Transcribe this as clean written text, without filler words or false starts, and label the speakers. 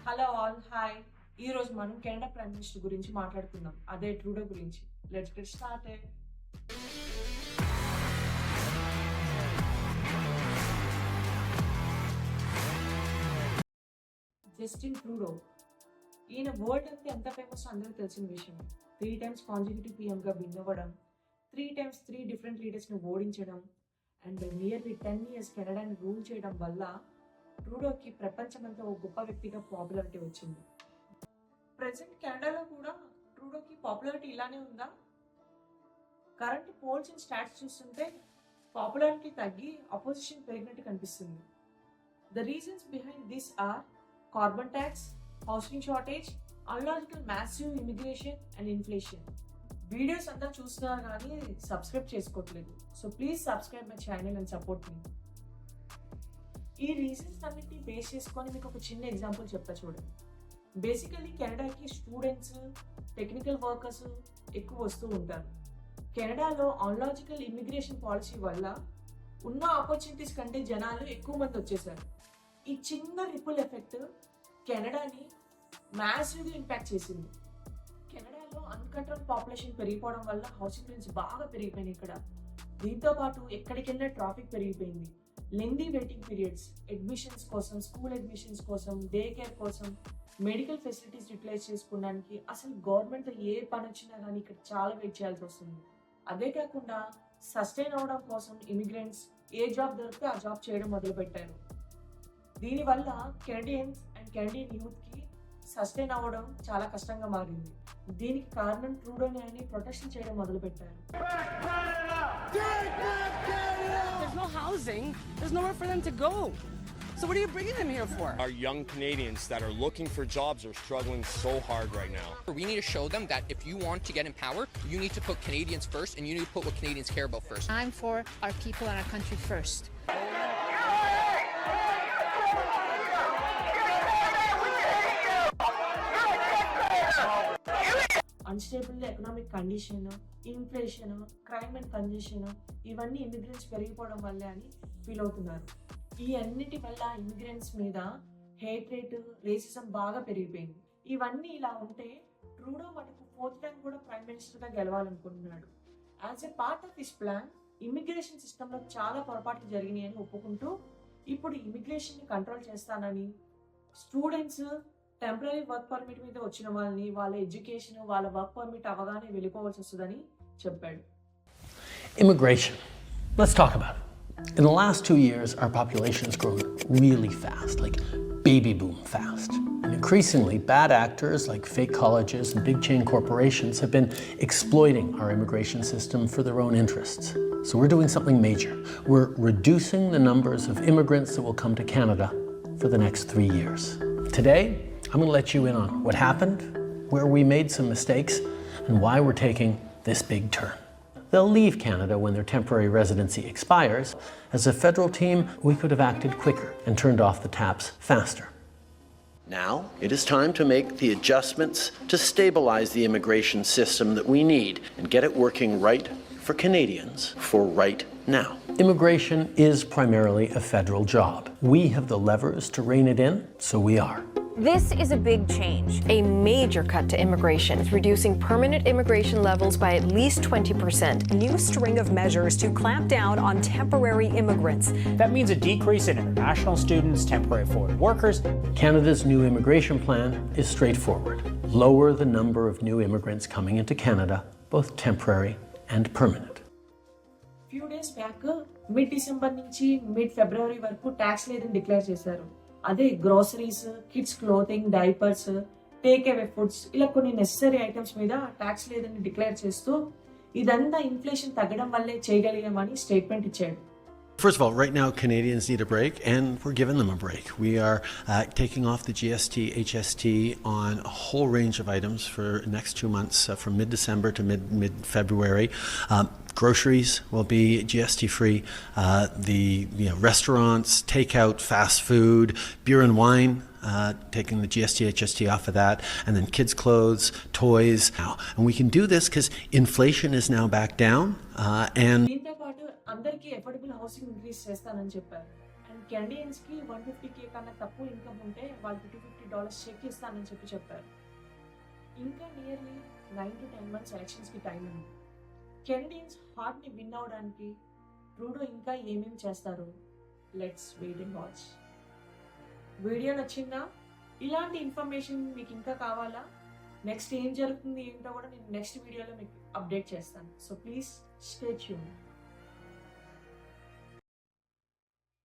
Speaker 1: Hello all hi. ఈ రోజు మనం కెనడా ప్రైమ్ మినిస్టర్ గురించి మాట్లాడుకుందాం, అదే ట్రూడో గురించి. Let's get started. Justin Trudeau, ఈయన వరల్డ్ అంతా ఎంత ఫేమస్ అందరికీ తెలిసిన విషయం. 3 times కాన్సిక్యూటివ్ పిఎంగా విన్ అవ్వడం, 3 times 3 డిఫరెంట్ లీడర్స్ని ఓడించడం అండ్ నియర్లీ 10 years కెనడాని రూల్ చేయడం వల్ల ట్రూడోకి ప్రపంచమంతా ఒక గొప్ప వ్యక్తిగా పాపులారిటీ వచ్చింది. ప్రెసెంట్ కెనడాలో కూడా ట్రూడోకి పాపులారిటీ ఇలానే ఉందా? కరెంట్ పోల్స్ అండ్ స్టాట్స్ చూస్తుంటే పాపులారిటీ తగ్గి అపోజిషన్ పెరిగినట్టు కనిపిస్తుంది. The reasons behind this are carbon tax, housing shortage, unlogical massive immigration and inflation. Videos అంతా చూస్తున్నారు కానీ సబ్స్క్రైబ్ చేసుకోవట్లేదు. So please subscribe my channel and support me. ఈ రీజన్స్ అన్నింటినీ బేస్ చేసుకొని మీకు ఒక చిన్న ఎగ్జాంపుల్ చెప్తా చూడండి. బేసికలీ కెనడాకి స్టూడెంట్స్, టెక్నికల్ వర్కర్స్ ఎక్కువ వస్తూ ఉంటారు. కెనడాలో అన్లాజికల్ ఇమిగ్రేషన్ పాలసీ వల్ల ఉన్న ఆపర్చునిటీస్ కంటే జనాలు ఎక్కువ మంది వచ్చేసారు. ఈ చిన్న రిపుల్ ఎఫెక్ట్ కెనడాని మ్యాసివ్గా ఇంపాక్ట్ చేసింది. కెనడాలో అన్కంట్రోల్ పాపులేషన్ పెరిగిపోవడం వల్ల హౌసింగ్ రెంట్స్ బాగా పెరిగిపోయినాయి ఇక్కడ. దీంతో పాటు ఎక్కడికి వెళ్ళినా ట్రాఫిక్ పెరిగిపోయింది. లెందీ వెయిటింగ్ పీరియడ్స్, అడ్మిషన్స్ కోసం, స్కూల్ అడ్మిషన్స్ కోసం, డే కేర్ కోసం, మెడికల్ ఫెసిలిటీస్ యూటిలైజ్ చేసుకోవడానికి అసలు గవర్నమెంట్ ఏ పని వచ్చినా కానీ ఇక్కడ చాలా వెయిట్ చేయాల్సి వస్తుంది. అదే కాకుండా సస్టైన్ అవ్వడం కోసం ఇమిగ్రెంట్స్ ఏ జాబ్ దొరికితే ఆ జాబ్ చేయడం మొదలుపెట్టారు. దీనివల్ల కెనడియన్స్ అండ్ కెనడియన్ యూత్కి సస్టైన్ అవ్వడం చాలా కష్టంగా మారింది. దీనికి కారణం ట్రూడోనే అని ప్రొటెస్ట్ చేయడం మొదలుపెట్టారు.
Speaker 2: There's no housing. There's nowhere for them to go. So what are you bringing them here for?
Speaker 3: Our young Canadians that are looking for jobs are struggling so hard right now.
Speaker 4: We need to show them that if you want to get in power, you need to put Canadians first and you need to put what Canadians care about first.
Speaker 5: I'm for our people and our country first.
Speaker 1: Unstable economic condition, inflation, crime and congestion ఇవన్నీ immigrants పెరిగిపోవడం వల్లే అని feel అవుతున్నారు. ఈ అన్నిటి వల్ల immigrants మీద hatred, racism బాగా పెరిగిపోయింది. ఇవన్నీ ఇలా ఉంటే ట్రూడో మటుకు 4th time కూడా ప్రైమ్ మినిస్టర్గా గెలవాలనుకుంటున్నాడు. As a part of his plan immigration సిస్టంలో చాలా పొరపాట్లు జరిగినాయని ఒప్పుకుంటూ ఇప్పుడు ఇమిగ్రేషన్ని కంట్రోల్ చేస్తానని, స్టూడెంట్స్ టెంపరీ వర్క్ పర్మిట్ మీద వచ్చిన వాళ్ళని వాళ్ళ ఎడ్యుకేషన్, వాళ్ళ వర్క్ పర్మిట్ అవగానే వెళ్ళిపోవాల్సి వస్తుందని చెప్పాడు.
Speaker 6: Immigration. Let's talk about it. In the last 2 years, our population has grown really fast, like baby boom fast. And increasingly, bad actors like fake colleges and big chain corporations have been exploiting our immigration system for their own interests. So we're doing something major. We're reducing the numbers of immigrants that will come to Canada for the next 3 years. Today, I'm going to let you in on what happened, where we made some mistakes, and why we're taking this big turn. They'll leave Canada when their temporary residency expires. As a federal team, we could have acted quicker and turned off the taps faster. Now, it is time to make the adjustments to stabilize the immigration system that we need and get it working right for Canadians for right now. Immigration is primarily a federal job. We have the levers to rein it in, so we are.
Speaker 7: This is a big change, a major cut to immigration, reducing permanent immigration levels by at least 20%.
Speaker 8: New string of measures to clamp down on temporary immigrants.
Speaker 9: That means a decrease in international students, temporary foreign workers.
Speaker 6: Canada's new immigration plan is straightforward. Lower the number of new immigrants coming into Canada, both temporary and permanent.
Speaker 1: Few days back mid December నుంచి mid ఫిబ్రవరి వరకు tax లేదని declare చేశారు. అదే groceries, kids clothing, diapers, take away foods ఇలా కొన్ని necessary items మీద tax లేదని declare చేస్తూ ఇదంతా ఇన్ఫ్లేషన్ తగ్గడం వల్లే చేయగలిగామని స్టేట్మెంట్ ఇచ్చాడు.
Speaker 6: First of all, right now Canadians need a break, and we're giving them a break. We are taking off the GST, HST on a whole range of items for next 2 months, from mid-December to mid-February. Groceries will be GST free. The restaurants, takeout, fast food, beer and wine, taking the GST, HST off of that, and then kids' clothes, toys. And we can do this because inflation is now back down, and
Speaker 1: దీంతో పాటు అందరికీ affordable housing increase చేస్తానని చెప్పారు. And కెనడియన్స్కి $150K కన్నా తక్కువ income ఉంటే వాళ్ళకి $250 check ఇస్తానని చెప్పారు. ఇంకా నియర్లీ 9 to 10 months ఎలక్షన్స్కి టైం ఉంది. కెనడియన్స్ హార్ట్ని విన్ అవడానికి ట్రూడో ఇంకా ఏమేమి చేస్తారు? Let's wait and watch. Video నచ్చిందా? ఇలాంటి ఇన్ఫర్మేషన్ మీకు ఇంకా కావాలా? నెక్స్ట్ ఏం జరుగుతుంది ఏంటో కూడా నేను నెక్స్ట్ వీడియోలో మీకు అప్డేట్ చేస్తాను. So please stay tuned.